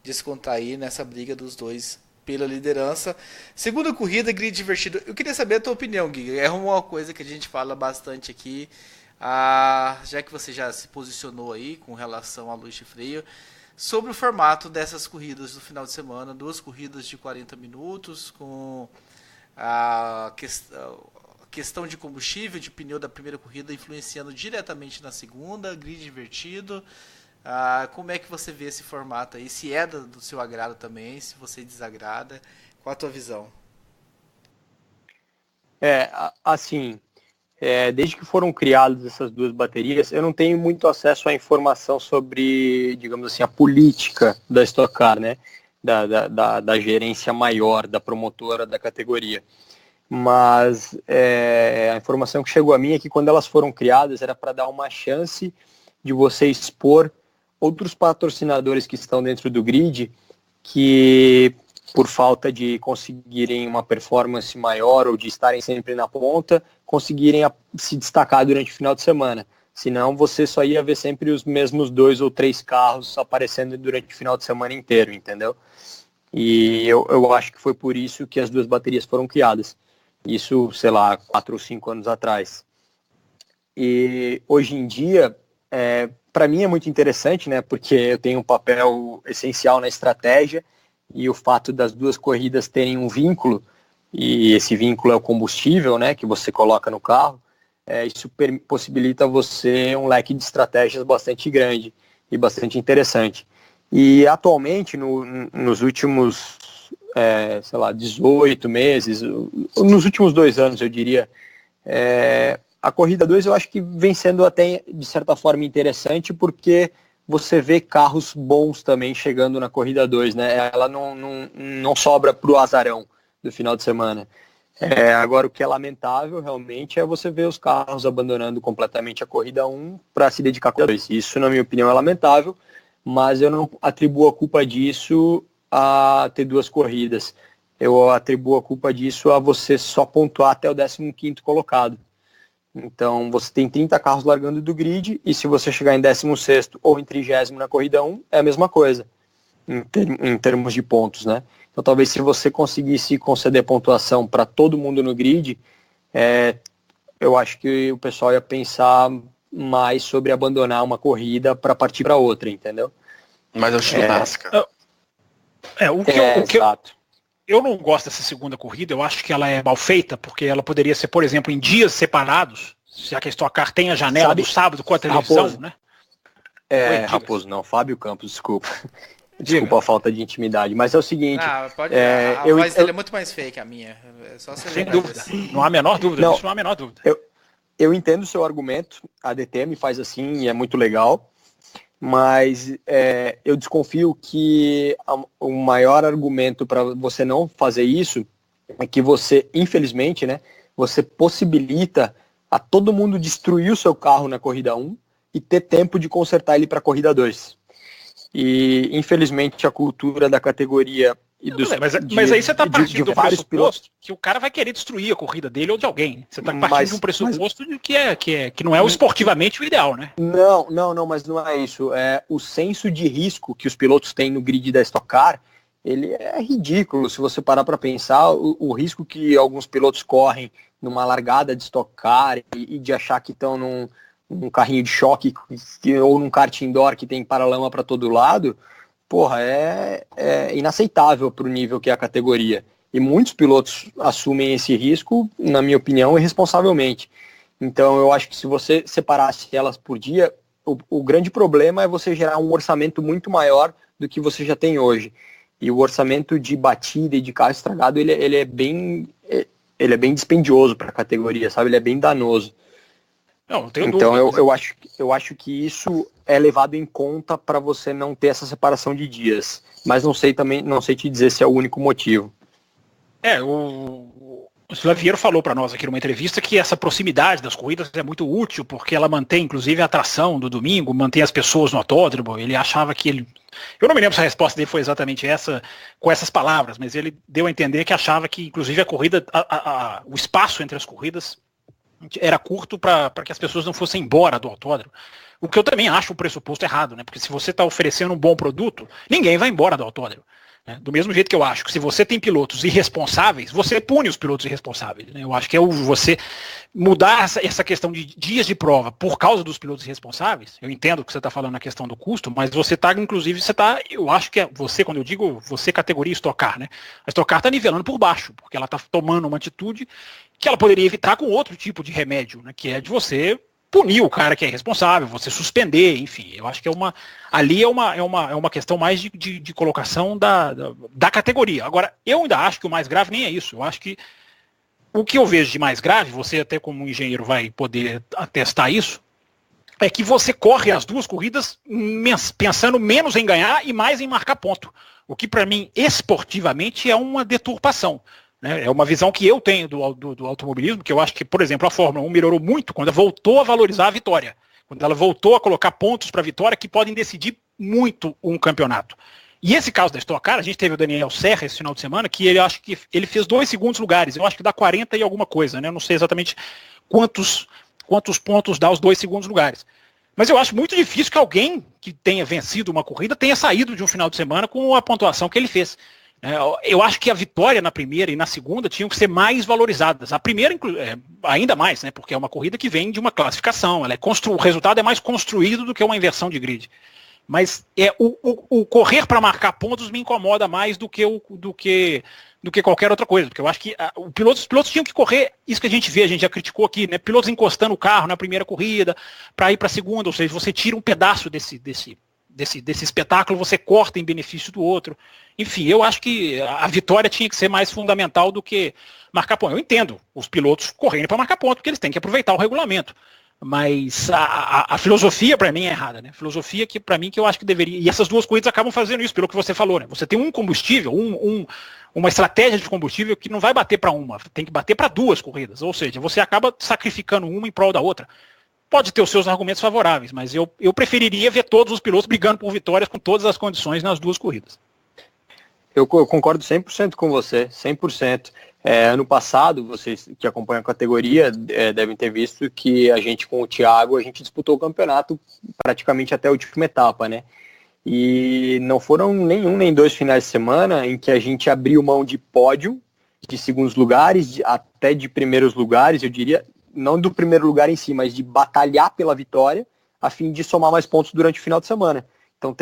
descontar aí nessa briga dos dois pela liderança. Segunda corrida, grid divertido. Eu queria saber a tua opinião, Gui. É uma coisa que a gente fala bastante aqui, já que você já se posicionou aí com relação à luz de freio, sobre o formato dessas corridas do final de semana, 2 corridas de 40 minutos, com a questão de combustível, de pneu da primeira corrida influenciando diretamente na segunda, grid invertido. Como é que você vê esse formato aí? Se é do seu agrado também, se você desagrada, qual a tua visão? Assim, desde que foram criadas essas 2 baterias, eu não tenho muito acesso à informação sobre, digamos assim, a política da Stock Car, né? Da gerência maior, da promotora da categoria. Mas a informação que chegou a mim é que quando elas foram criadas era para dar uma chance de você expor outros patrocinadores que estão dentro do grid que, por falta de conseguirem uma performance maior ou de estarem sempre na ponta, conseguirem se destacar durante o final de semana. Senão você só ia ver sempre os mesmos 2 ou 3 carros aparecendo durante o final de semana inteiro, entendeu? E eu acho que foi por isso que as 2 baterias foram criadas. Isso, sei lá, 4 ou 5 anos atrás. E hoje em dia, para mim é muito interessante, né? Porque eu tenho um papel essencial na estratégia e o fato das 2 corridas terem um vínculo, e esse vínculo é o combustível, né, que você coloca no carro, isso possibilita você um leque de estratégias bastante grande e bastante interessante. E atualmente, nos últimos, 18 meses, nos últimos 2 anos, eu diria, a corrida 2 eu acho que vem sendo até, de certa forma, interessante, porque você vê carros bons também chegando na corrida 2, né? Ela não sobra para o azarão do final de semana. Agora, o que é lamentável, realmente, é você ver os carros abandonando completamente a corrida 1 para se dedicar à corrida 2. Isso, na minha opinião, é lamentável, mas eu não atribuo a culpa disso a ter 2 corridas. Eu atribuo a culpa disso a você só pontuar até o 15º colocado. Então, você tem 30 carros largando do grid, e se você chegar em 16º ou em 30º na corrida 1, é a mesma coisa, em termos de pontos, né? Então, talvez se você conseguisse conceder pontuação para todo mundo no grid, eu acho que o pessoal ia pensar mais sobre abandonar uma corrida para partir para outra, entendeu? Mas é o estilo NASCAR. Eu não gosto dessa segunda corrida, eu acho que ela é mal feita, porque ela poderia ser, por exemplo, em dias separados, já que a Stock Car tem a janela do sábado com a televisão, Raposo, né? Raposo não, Fábio Campos, desculpa. Desculpa a falta de intimidade, mas é o seguinte... a voz dele é muito mais feia que a minha. Sem dúvida, não há a menor dúvida, não há a menor dúvida. Eu entendo o seu argumento, a DTM faz assim e é muito legal, mas eu desconfio que o maior argumento para você não fazer isso é que você, infelizmente, né, você possibilita a todo mundo destruir o seu carro na corrida 1 e ter tempo de consertar ele para a corrida 2. E, infelizmente, a cultura da categoria... Mas aí você está partindo do pressuposto que o cara vai querer destruir a corrida dele ou de alguém. Você está partindo de um pressuposto que não é o esportivamente o ideal, né? Não, mas não é isso. O senso de risco que os pilotos têm no grid da Stock Car, ele é ridículo. Se você parar para pensar, o risco que alguns pilotos correm numa largada de Stock Car e de achar que estão num carrinho de choque ou num kart indoor que tem paralama para todo lado, porra, é inaceitável para o nível que é a categoria. E muitos pilotos assumem esse risco, na minha opinião, irresponsavelmente. Então eu acho que se você separasse elas por dia, o grande problema é você gerar um orçamento muito maior do que você já tem hoje. E o orçamento de batida e de carro estragado, ele é bem dispendioso para a categoria, sabe? Ele é bem danoso. Não tenho então dúvida. eu acho que isso é levado em conta para você não ter essa separação de dias. Mas não sei te dizer se é o único motivo. O Slaviero falou para nós aqui numa entrevista que essa proximidade das corridas é muito útil, porque ela mantém, inclusive, a atração do domingo, mantém as pessoas no autódromo. Ele achava que ele... Eu não me lembro se a resposta dele foi exatamente essa, com essas palavras, mas ele deu a entender que achava que, inclusive, a corrida, o espaço entre as corridas era curto para que as pessoas não fossem embora do autódromo. O que eu também acho um pressuposto errado, né? Porque se você está oferecendo um bom produto, ninguém vai embora do autódromo. Do mesmo jeito que eu acho que se você tem pilotos irresponsáveis, você pune os pilotos irresponsáveis. Né? Eu acho que você mudar essa questão de dias de prova por causa dos pilotos irresponsáveis. Eu entendo que você está falando na questão do custo, mas você está, inclusive, eu acho que quando eu digo você, categoria Stock Car, né? A Stock Car está nivelando por baixo, porque ela está tomando uma atitude que ela poderia evitar com outro tipo de remédio, né? Que é de você punir o cara que é responsável, você suspender, enfim. Eu acho que ali é uma questão mais de colocação da categoria. Agora, eu ainda acho que o mais grave nem é isso. Eu acho que o que eu vejo de mais grave, você até como engenheiro vai poder atestar isso, é que você corre as duas corridas pensando menos em ganhar e mais em marcar ponto. O que para mim, esportivamente, é uma deturpação. É uma visão que eu tenho do automobilismo, que eu acho que, por exemplo, a Fórmula 1 melhorou muito quando ela voltou a valorizar a vitória. Quando ela voltou a colocar pontos para a vitória que podem decidir muito um campeonato. E esse caso da Stock Car, a gente teve o Daniel Serra esse final de semana, que ele acho que ele fez 2 segundos lugares. Eu acho que dá 40 e alguma coisa, né? Eu não sei exatamente quantos pontos dá os 2 segundos lugares. Mas eu acho muito difícil que alguém que tenha vencido uma corrida tenha saído de um final de semana com a pontuação que ele fez. Eu acho que a vitória na primeira e na segunda tinham que ser mais valorizadas. A primeira, ainda mais, né? Porque é uma corrida que vem de uma classificação. O resultado é mais construído do que uma inversão de grid. Mas o correr para marcar pontos me incomoda mais do que qualquer outra coisa. Porque eu acho que os pilotos tinham que correr, isso que a gente já criticou aqui, né? Pilotos encostando o carro na primeira corrida para ir para a segunda, ou seja, você tira um pedaço desse espetáculo, você corta em benefício do outro. Enfim, eu acho que a vitória tinha que ser mais fundamental do que marcar ponto. Eu entendo os pilotos correndo para marcar ponto, porque eles têm que aproveitar o regulamento. Mas a filosofia para mim é errada, né? Filosofia que para mim que eu acho que deveria. E essas duas corridas acabam fazendo isso, pelo que você falou, né? Você tem um combustível, uma estratégia de combustível que não vai bater para uma, tem que bater para 2 corridas. Ou seja, você acaba sacrificando uma em prol da outra. Pode ter os seus argumentos favoráveis, mas eu preferiria ver todos os pilotos brigando por vitórias com todas as condições nas 2 corridas. Eu concordo 100% com você, 100%. Ano passado, vocês que acompanham a categoria devem ter visto que a gente com o Thiago, a gente disputou o campeonato praticamente até a última etapa, né? E não foram nenhum nem 2 finais de semana em que a gente abriu mão de pódio, de segundos lugares, até de primeiros lugares, eu diria, não do primeiro lugar em si, mas de batalhar pela vitória, a fim de somar mais pontos durante o final de semana. Então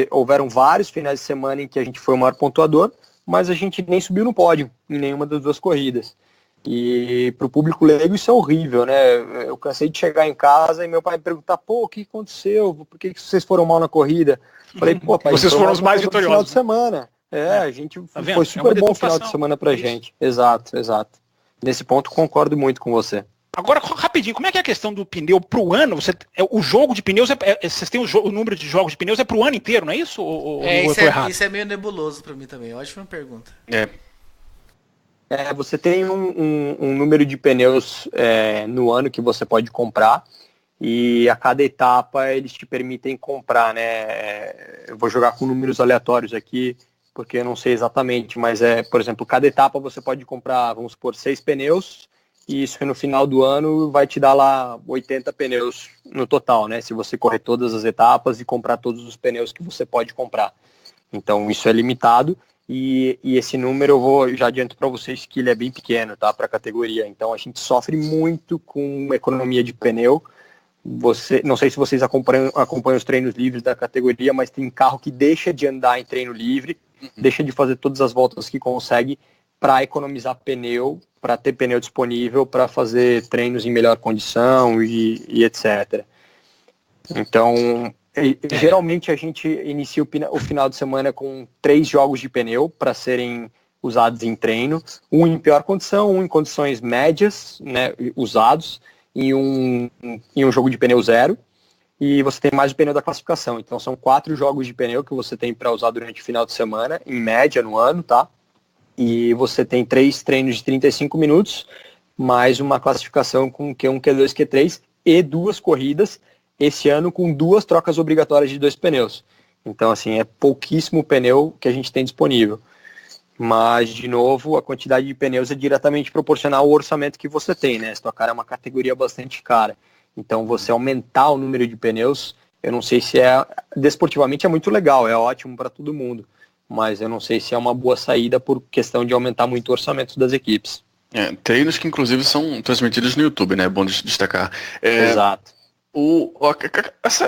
houveram vários finais de semana em que a gente foi o maior pontuador, mas a gente nem subiu no pódio em nenhuma das 2 corridas. E para o público leigo isso é horrível, né? Eu cansei de chegar em casa e meu pai me perguntar, o que aconteceu? Por que vocês foram mal na corrida? Falei, pai, vocês foram os mais vitoriosos. Final de semana. A gente foi super bom o final de semana pra gente. Exato. Nesse ponto concordo muito com você. Agora, rapidinho, como é que é a questão do pneu pro ano? O jogo de pneus, vocês têm o número de jogos de pneus é pro ano inteiro, não é isso? Isso é meio nebuloso pra mim também. Ótima pergunta. Você tem um número de pneus no ano que você pode comprar e a cada etapa eles te permitem comprar, né? Eu vou jogar com números aleatórios aqui, porque eu não sei exatamente, mas por exemplo, cada etapa você pode comprar, vamos supor, 6 pneus, e isso no final do ano vai te dar lá 80 pneus no total, né? Se você correr todas as etapas e comprar todos os pneus que você pode comprar. Então isso é limitado e esse número já adianto para vocês que ele é bem pequeno, tá? Para a categoria. Então a gente sofre muito com economia de pneu. Não sei se vocês acompanham os treinos livres da categoria, mas tem carro que deixa de andar em treino livre, deixa de fazer todas as voltas que consegue para economizar pneu, para ter pneu disponível para fazer treinos em melhor condição e etc. Então, geralmente a gente inicia o final de semana com 3 jogos de pneu para serem usados em treino, um em pior condição, um em condições médias, né, usados, e um jogo de pneu zero, e você tem mais o pneu da classificação. Então são 4 jogos de pneu que você tem para usar durante o final de semana, em média no ano, tá? E você tem 3 treinos de 35 minutos, mais uma classificação com Q1, Q2, Q3 e 2 corridas, esse ano com 2 trocas obrigatórias de 2 pneus. Então, assim, é pouquíssimo pneu que a gente tem disponível. Mas, de novo, a quantidade de pneus é diretamente proporcional ao orçamento que você tem, né? Stock Car é uma categoria bastante cara. Então, você aumentar o número de pneus, eu não sei se desportivamente é muito legal, é ótimo para todo mundo. Mas eu não sei se é uma boa saída por questão de aumentar muito o orçamento das equipes. Treinos que, inclusive, são transmitidos no YouTube, né? É bom destacar. Exato.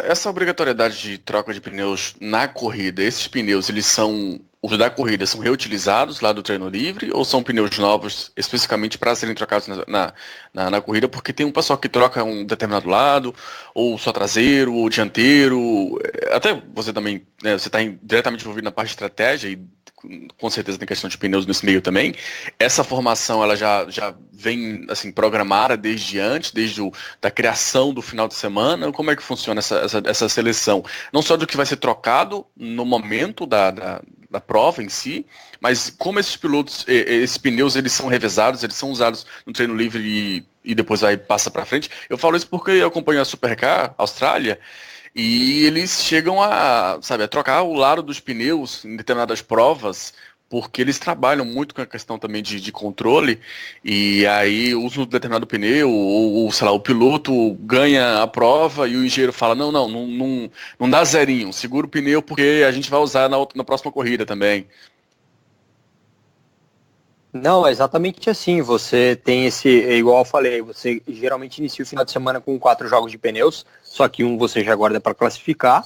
Essa obrigatoriedade de troca de pneus na corrida, esses pneus, eles são, os da corrida, são reutilizados lá do treino livre ou são pneus novos especificamente para serem trocados na corrida? Porque tem um pessoal que troca um determinado lado, ou só traseiro, ou dianteiro, até você também, né, você está diretamente envolvido na parte de estratégia e com certeza tem questão de pneus nesse meio também. Essa formação ela já vem assim, programada desde antes, da criação do final de semana. Como é que funciona essa seleção? Não só do que vai ser trocado no momento da prova em si, mas como esses pilotos, esses pneus, eles são revezados, eles são usados no treino livre e depois aí passa para frente. Eu falo isso porque eu acompanho a Supercar Austrália, e eles chegam a trocar o lado dos pneus em determinadas provas, porque eles trabalham muito com a questão também de controle, e aí usam um determinado pneu, ou sei lá, o piloto ganha a prova e o engenheiro fala, não dá zerinho, segura o pneu porque a gente vai usar na próxima corrida também. Não, é exatamente assim, você tem igual eu falei, você geralmente inicia o final de semana com 4 jogos de pneus, só que um você já guarda para classificar,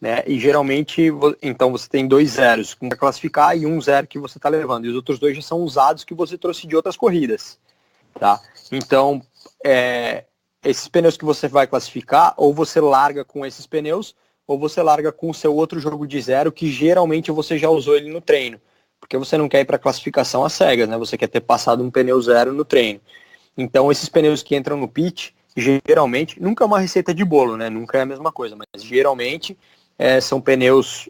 né, e geralmente, então você tem 2 zeros para classificar e 1 zero que você está levando, e os outros 2 já são usados que você trouxe de outras corridas, tá? Então, esses pneus que você vai classificar, ou você larga com esses pneus, ou você larga com o seu outro jogo de zero, que geralmente você já usou ele no treino. Porque você não quer ir para classificação às cegas, né? Você quer ter passado um pneu zero no treino. Então, esses pneus que entram no pit, geralmente, nunca é uma receita de bolo, né? Nunca é a mesma coisa, mas geralmente são pneus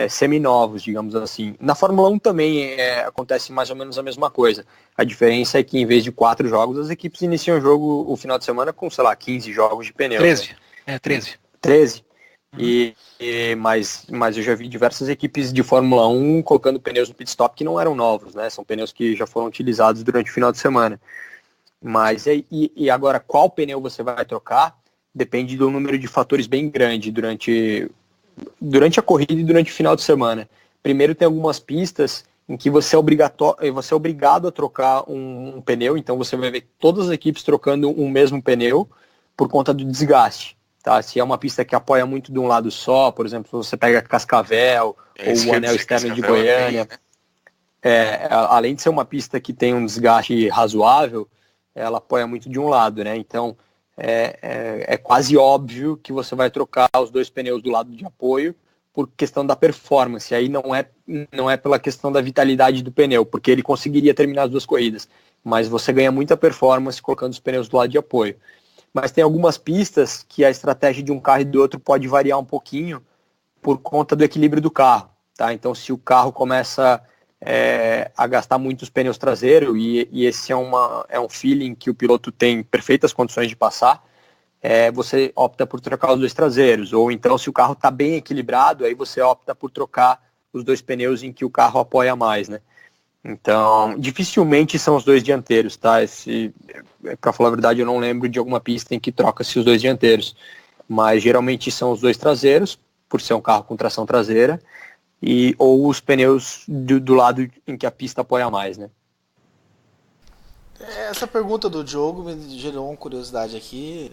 seminovos, digamos assim. Na Fórmula 1 também acontece mais ou menos a mesma coisa. A diferença é que em vez de 4 jogos, as equipes iniciam o final de semana com, sei lá, 15 jogos de pneus. 13. 13. 13. Mas eu já vi diversas equipes de Fórmula 1 colocando pneus no pit stop que não eram novos, né? São pneus que já foram utilizados durante o final de semana. Mas e agora qual pneu você vai trocar depende do número de fatores bem grande durante a corrida e durante o final de semana. Primeiro, tem algumas pistas em que você é obrigado a trocar um pneu, então você vai ver todas as equipes trocando um mesmo pneu por conta do desgaste. Tá, se é uma pista que apoia muito de um lado só, por exemplo, se você pega Cascavel ou o anel externo de Goiânia, além de ser uma pista que tem um desgaste razoável, ela apoia muito de um lado, né? Então é quase óbvio que você vai trocar os 2 pneus do lado de apoio por questão da performance. Aí não é pela questão da vitalidade do pneu, porque ele conseguiria terminar as 2 corridas, mas você ganha muita performance colocando os pneus do lado de apoio. Mas tem algumas pistas que a estratégia de um carro e do outro pode variar um pouquinho por conta do equilíbrio do carro, tá? Então, se o carro começa a gastar muito os pneus traseiros, e esse é um feeling que o piloto tem perfeitas condições de passar, você opta por trocar os 2 traseiros. Ou então, se o carro está bem equilibrado, aí você opta por trocar os 2 pneus em que o carro apoia mais, né? Então, dificilmente são os 2 dianteiros, tá? Pra falar a verdade, eu não lembro de alguma pista em que troca-se os 2 dianteiros, mas geralmente são os 2 traseiros, por ser um carro com tração traseira, ou os pneus do lado em que a pista apoia mais, né? Essa pergunta do Diogo me gerou uma curiosidade aqui.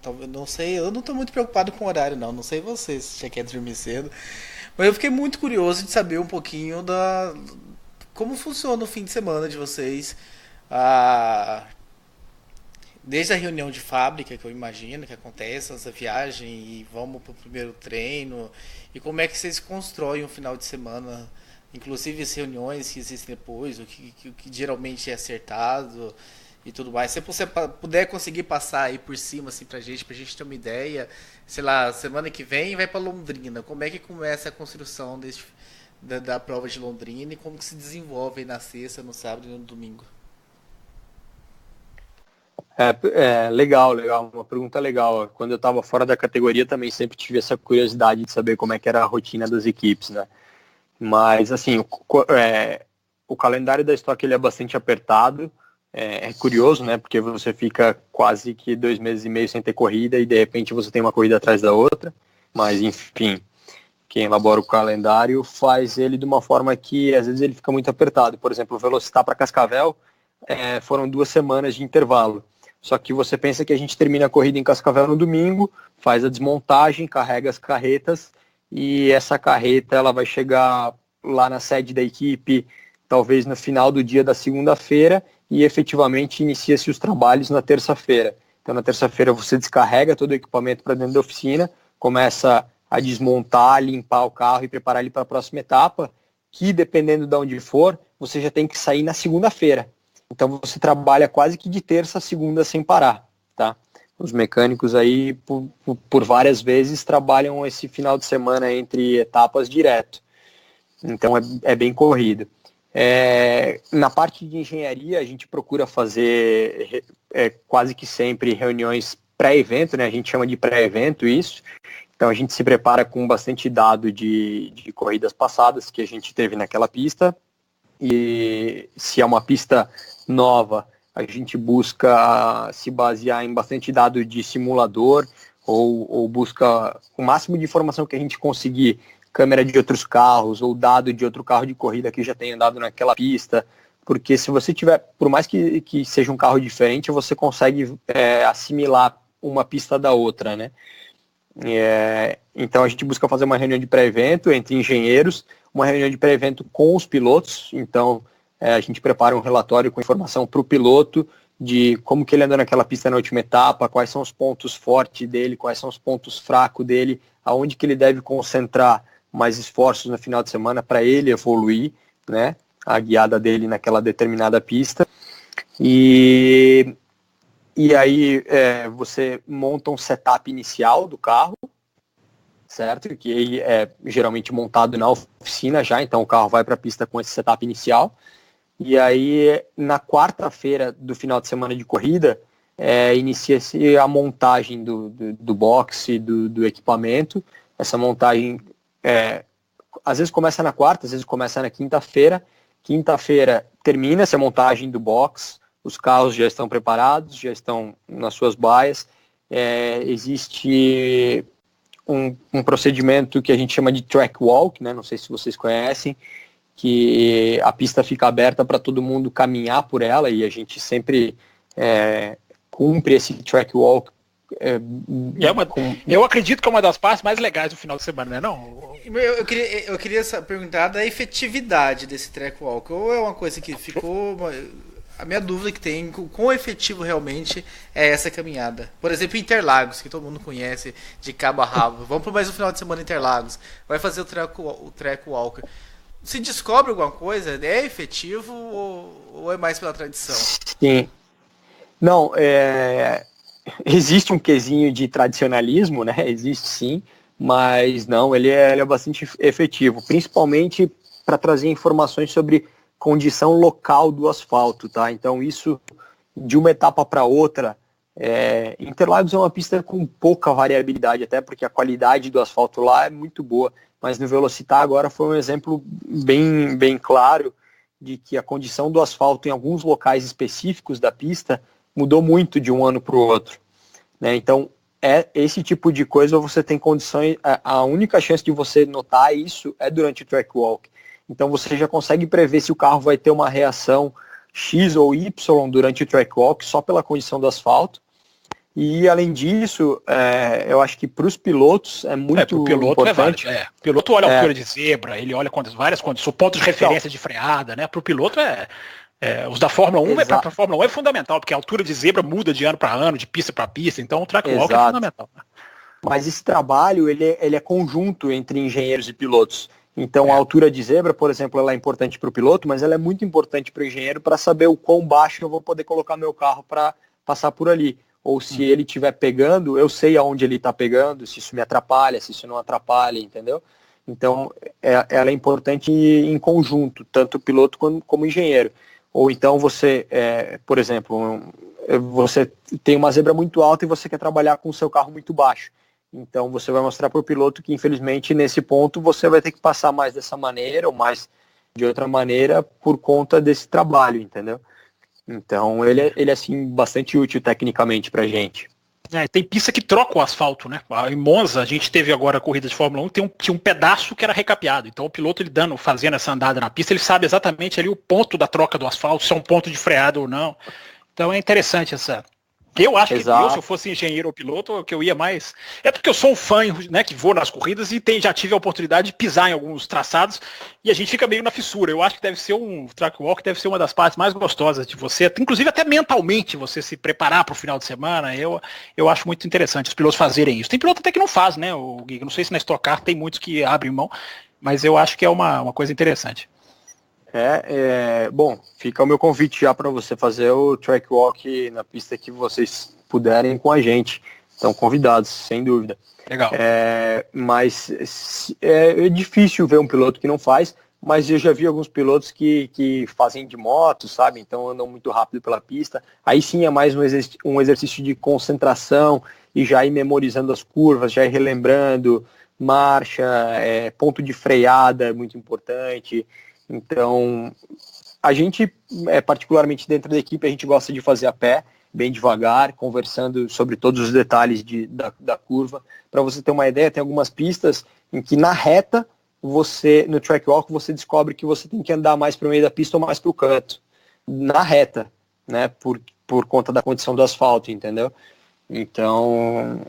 Talvez, não sei, eu não estou muito preocupado com o horário, não sei vocês, se já quer dormir cedo, mas eu fiquei muito curioso de saber um pouquinho como funciona o fim de semana de vocês? Desde a reunião de fábrica, que eu imagino que acontece, essa viagem e vamos para o primeiro treino, e como é que vocês constroem um final de semana, inclusive as reuniões que existem depois, o que geralmente é acertado e tudo mais. Se você puder conseguir passar aí por cima assim, pra gente ter uma ideia, sei lá, semana que vem vai para Londrina, como é que começa a construção da prova de Londrina e como que se desenvolve aí na sexta, no sábado e no domingo? Legal, uma pergunta legal. Quando eu estava fora da categoria também sempre tive essa curiosidade de saber como é que era a rotina das equipes, né? Mas, assim, o calendário da Stock ele é bastante apertado, é curioso, né? Porque você fica quase que 2 meses e meio sem ter corrida e de repente você tem uma corrida atrás da outra, mas enfim, quem elabora o calendário faz ele de uma forma que às vezes ele fica muito apertado. Por exemplo, o Velocitar para Cascavel foram 2 semanas de intervalo. Só que você pensa que a gente termina a corrida em Cascavel no domingo, faz a desmontagem, carrega as carretas e essa carreta ela vai chegar lá na sede da equipe talvez no final do dia da segunda-feira e efetivamente inicia-se os trabalhos na terça-feira. Então na terça-feira você descarrega todo o equipamento para dentro da oficina, começa a desmontar, limpar o carro e preparar ele para a próxima etapa, que dependendo de onde for, você já tem que sair na segunda-feira. Então você trabalha quase que de terça a segunda sem parar, tá? Os mecânicos aí, por várias vezes, trabalham esse final de semana entre etapas direto. Então é bem corrido. Na parte de engenharia, a gente procura fazer quase que sempre reuniões pré-evento, né? A gente chama de pré-evento isso. Então a gente se prepara com bastante dado de corridas passadas que a gente teve naquela pista. E se é uma pista nova, a gente busca se basear em bastante dado de simulador ou busca o máximo de informação que a gente conseguir, câmera de outros carros ou dado de outro carro de corrida que já tenha andado naquela pista, porque se você tiver, por mais que seja um carro diferente, você consegue assimilar uma pista da outra, né? Então a gente busca fazer uma reunião de pré-evento entre engenheiros, uma reunião de pré-evento com os pilotos, então a gente prepara um relatório com informação para o piloto de como que ele andou naquela pista na última etapa, quais são os pontos fortes dele, quais são os pontos fracos dele, aonde que ele deve concentrar mais esforços no final de semana para ele evoluir, né, a guiada dele naquela determinada pista. E aí você monta um setup inicial do carro, certo? Que é geralmente montado na oficina já, então o carro vai para a pista com esse setup inicial. E aí, na quarta-feira do final de semana de corrida, inicia-se a montagem do boxe, do equipamento. Essa montagem, às vezes começa na quarta, às vezes começa na quinta-feira. Quinta-feira termina-se a montagem do box, os carros já estão preparados, já estão nas suas baias. Existe um procedimento que a gente chama de track walk, né? Não sei se vocês conhecem, que a pista fica aberta para todo mundo caminhar por ela e a gente sempre cumpre esse track walk. Eu acredito que é uma das partes mais legais do final de semana, né? Não? Eu queria perguntar da efetividade desse track walk. Ou é uma coisa que ficou... A minha dúvida que tem, quão efetivo realmente é essa caminhada. Por exemplo, Interlagos, que todo mundo conhece de cabo a rabo. Vamos para mais um final de semana em Interlagos. Vai fazer o track walk. Se descobre alguma coisa, é efetivo ou é mais pela tradição? Sim. Não, existe um quesinho de tradicionalismo, né? Existe sim, mas não, ele é bastante efetivo, principalmente para trazer informações sobre condição local do asfalto, tá? Então isso, de uma etapa para outra, Interlagos é uma pista com pouca variabilidade, até porque a qualidade do asfalto lá é muito boa. Mas no Velocitar agora foi um exemplo bem claro de que a condição do asfalto em alguns locais específicos da pista mudou muito de um ano para o outro, né? Então, esse tipo de coisa você tem condições, a única chance de você notar isso é durante o track walk. Então você já consegue prever se o carro vai ter uma reação X ou Y durante o track walk só pela condição do asfalto. E além disso, eu acho que para os pilotos é muito pro piloto importante. O piloto olha a altura de zebra, ele olha várias condições, pontos de referência de freada, né? Para o piloto os da Fórmula 1, para a Fórmula 1 é fundamental, porque a altura de zebra muda de ano para ano, de pista para pista, então o track walk é fundamental. Mas esse trabalho, ele é conjunto entre engenheiros e pilotos. Então a altura de zebra, por exemplo, ela é importante para o piloto, mas ela é muito importante para o engenheiro para saber o quão baixo eu vou poder colocar meu carro para passar por ali. Ou se ele estiver pegando, eu sei aonde ele está pegando, se isso me atrapalha, se isso não atrapalha, entendeu? Então, ela é importante em conjunto, tanto o piloto como o engenheiro. Ou então você, por exemplo, você tem uma zebra muito alta e você quer trabalhar com o seu carro muito baixo. Então, você vai mostrar para o piloto que, infelizmente, nesse ponto, você vai ter que passar mais dessa maneira ou mais de outra maneira por conta desse trabalho, entendeu? Então, ele é assim, bastante útil tecnicamente pra gente. Tem pista que troca o asfalto, né? Em Monza, a gente teve agora a corrida de Fórmula 1, tinha um pedaço que era recapeado. Então, o piloto, ele fazendo essa andada na pista, ele sabe exatamente ali o ponto da troca do asfalto, se é um ponto de freada ou não. Então, é interessante essa... Eu acho que se eu fosse engenheiro ou piloto, que eu ia mais... É porque eu sou um fã, né, que vou nas corridas e já tive a oportunidade de pisar em alguns traçados e a gente fica meio na fissura. Eu acho que deve ser um track walk, deve ser uma das partes mais gostosas de você, inclusive até mentalmente, você se preparar para o final de semana. Eu acho muito interessante os pilotos fazerem isso. Tem piloto até que não faz, né, o Gui? Não sei se na Stock Car tem muitos que abrem mão, mas eu acho que é uma coisa interessante. Bom, fica o meu convite já para você fazer o track walk na pista que vocês puderem com a gente. Estão convidados, sem dúvida. Legal. Mas é difícil ver um piloto que não faz, mas eu já vi alguns pilotos que fazem de moto, sabe? Então andam muito rápido pela pista. Aí sim é mais um exercício de concentração e já ir memorizando as curvas, já ir relembrando marcha, ponto de freada é muito importante. Então, a gente, particularmente dentro da equipe, a gente gosta de fazer a pé, bem devagar, conversando sobre todos os detalhes da curva. Para você ter uma ideia, tem algumas pistas em que na reta, no track walk, você descobre que você tem que andar mais para o meio da pista ou mais para o canto. Na reta, né, por conta da condição do asfalto, entendeu? Então,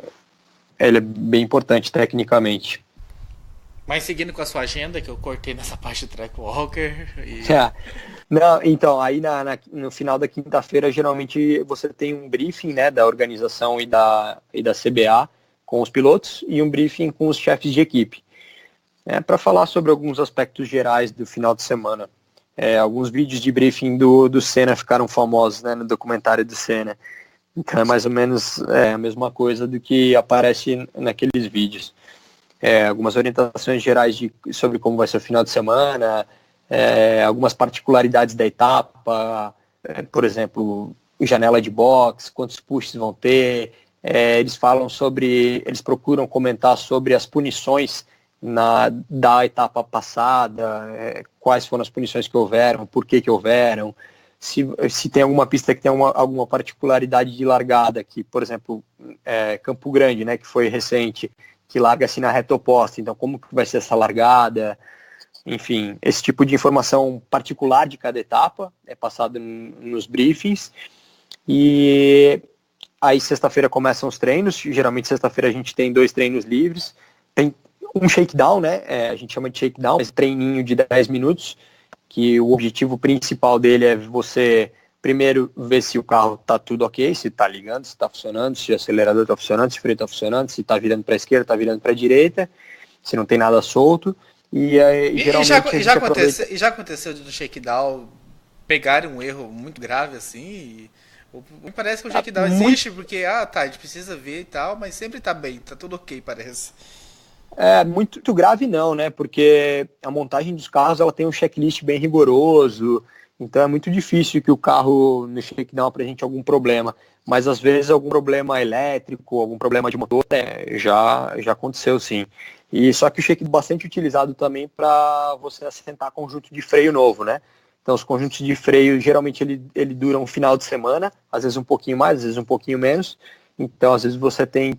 ele é bem importante tecnicamente. Mas seguindo com a sua agenda, que eu cortei nessa parte do track walker. Não, então, aí no final da quinta-feira, geralmente você tem um briefing, né, da organização e da CBA com os pilotos e um briefing com os chefes de equipe. Para falar sobre alguns aspectos gerais do final de semana. Alguns vídeos de briefing do Senna ficaram famosos, né, no documentário do Senna. Então é mais ou menos a mesma coisa do que aparece naqueles vídeos. Algumas orientações gerais sobre como vai ser o final de semana, algumas particularidades da etapa, por exemplo, janela de box, quantos pushes vão ter. Eles procuram comentar sobre as punições da etapa passada, quais foram as punições que houveram, por que houveram, se tem alguma pista que tem alguma particularidade de largada, que, por exemplo, Campo Grande, né, que foi recente, que larga assim na reta oposta, então como que vai ser essa largada, enfim, esse tipo de informação particular de cada etapa é passado nos briefings. E aí sexta-feira começam os treinos, geralmente sexta-feira a gente tem 2 treinos livres, tem um shakedown, né, a gente chama de shakedown, esse treininho de 10 minutos, que o objetivo principal dele é você primeiro ver se o carro está tudo ok, se está ligando, se está funcionando, se o acelerador está funcionando, se o freio está funcionando, se está virando para a esquerda, está virando para a direita, se não tem nada solto. Já aconteceu no shakedown pegarem um erro muito grave assim? Me parece que o shakedown existe porque a gente precisa ver e tal, mas sempre está bem, está tudo ok, parece. Muito grave não, né? Porque a montagem dos carros ela tem um checklist bem rigoroso. Então é muito difícil que o carro no shakedown apresente algum problema, mas às vezes algum problema elétrico, algum problema de motor, já aconteceu sim. E só que o shakedown é bastante utilizado também para você assentar conjunto de freio novo, né? Então os conjuntos de freio geralmente ele duram um final de semana, às vezes um pouquinho mais, às vezes um pouquinho menos. Então às vezes você tem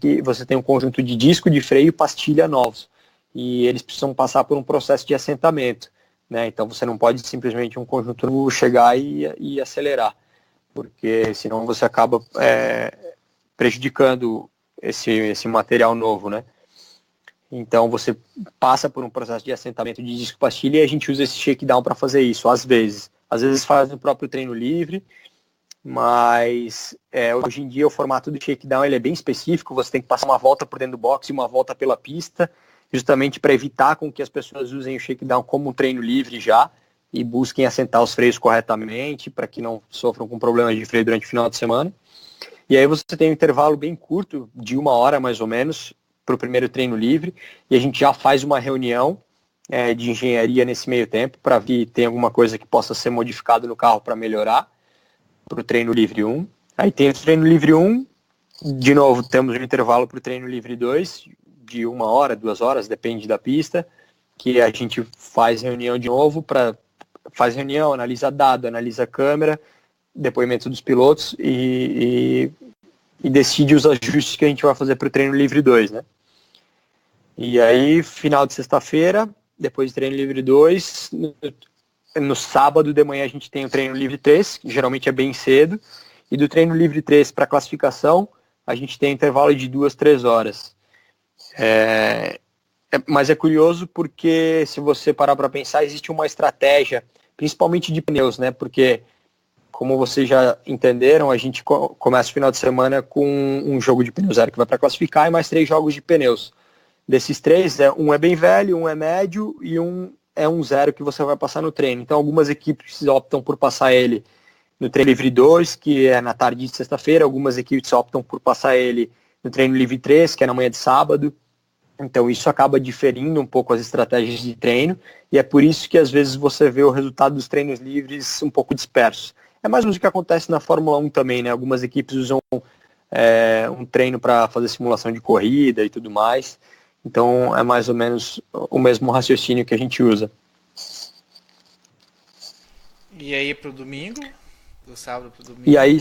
um conjunto de disco de freio e pastilha novos. E eles precisam passar por um processo de assentamento. Né? Então você não pode simplesmente um conjunto chegar e acelerar, porque senão você acaba prejudicando esse material novo, né? Então você passa por um processo de assentamento de disco pastilha e a gente usa esse shakedown para fazer isso, às vezes. Às vezes faz no próprio treino livre, mas hoje em dia o formato do shakedown ele é bem específico, você tem que passar uma volta por dentro do box e uma volta pela pista, justamente para evitar com que as pessoas usem o shakedown como um treino livre já e busquem assentar os freios corretamente para que não sofram com problemas de freio durante o final de semana. E aí você tem um intervalo bem curto, de 1 hora mais ou menos, para o primeiro treino livre, e a gente já faz uma reunião de engenharia nesse meio tempo para ver se tem alguma coisa que possa ser modificado no carro para melhorar para o treino livre 1. Aí tem o treino livre 1, de novo temos um intervalo para o treino livre 2, de 1 hora, 2 horas, depende da pista, que a gente faz reunião de novo, faz reunião, analisa dado, analisa câmera, depoimento dos pilotos e decide os ajustes que a gente vai fazer para o treino livre 2, né? E aí, final de sexta-feira, depois do treino livre 2, no sábado de manhã a gente tem o treino livre 3, que geralmente é bem cedo, e do treino livre 3 para classificação, a gente tem intervalo de 2, 3 horas. Mas é curioso porque, se você parar para pensar, existe uma estratégia, principalmente de pneus, né? Porque, como vocês já entenderam, a gente começa o final de semana com um jogo de pneu zero que vai para classificar e mais 3 jogos de pneus. Desses 3, um é bem velho, um é médio e um é um zero que você vai passar no treino. Então, algumas equipes optam por passar ele no treino livre 2, que é na tarde de sexta-feira. Algumas equipes optam por passar ele no treino livre 3, que é na manhã de sábado. Então, isso acaba diferindo um pouco as estratégias de treino. E é por isso que, às vezes, você vê o resultado dos treinos livres um pouco disperso. É mais ou menos o que acontece na Fórmula 1 também, né? Algumas equipes usam um treino para fazer simulação de corrida e tudo mais. Então, é mais ou menos o mesmo raciocínio que a gente usa. E aí pro domingo? Do sábado pro domingo? E aí,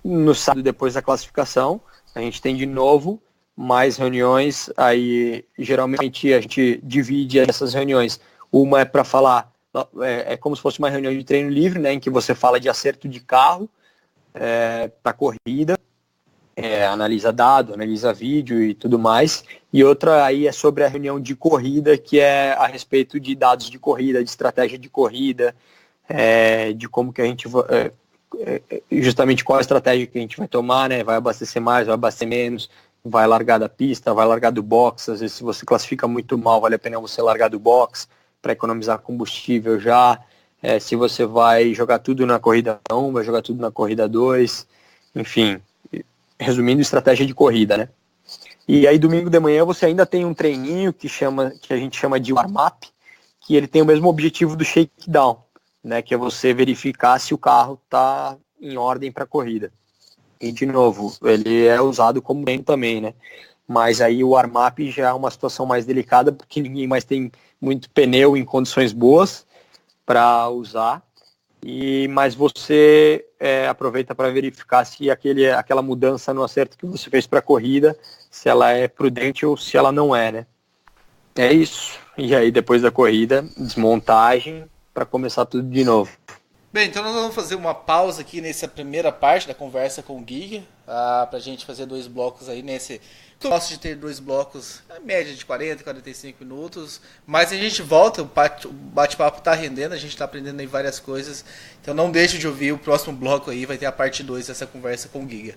no sábado, depois da classificação, a gente tem de novo mais reuniões. Aí, geralmente, a gente divide essas reuniões. Uma é para falar, é como se fosse uma reunião de treino livre, né, em que você fala de acerto de carro para corrida, analisa dado, analisa vídeo e tudo mais. E outra aí é sobre a reunião de corrida, que é a respeito de dados de corrida, de estratégia de corrida, de como que a gente justamente qual a estratégia que a gente vai tomar, né? Vai abastecer mais, vai abastecer menos, vai largar da pista, vai largar do box. Às vezes, se você classifica muito mal, vale a pena você largar do box para economizar combustível já. Se você vai jogar tudo na corrida 1, vai jogar tudo na corrida 2, enfim, resumindo, estratégia de corrida, né? E aí domingo de manhã você ainda tem um treininho que a gente chama de warm-up, que ele tem o mesmo objetivo do shakedown, né? Que é você verificar se o carro está em ordem para a corrida. E de novo, ele é usado como treino também, né? Mas aí o warm-up já é uma situação mais delicada, porque ninguém mais tem muito pneu em condições boas para usar. Mas você aproveita para verificar se aquela mudança no acerto que você fez para a corrida, se ela é prudente ou se ela não é, né? É isso. E aí depois da corrida, desmontagem para começar tudo de novo. Bem, então nós vamos fazer uma pausa aqui nessa primeira parte da conversa com o Giga, para a gente fazer 2 blocos aí nesse... Eu gosto de ter 2 blocos, a média de 40, 45 minutos, mas a gente volta, o bate-papo está rendendo, a gente está aprendendo aí várias coisas, então não deixe de ouvir o próximo bloco aí, vai ter a parte 2 dessa conversa com o Giga.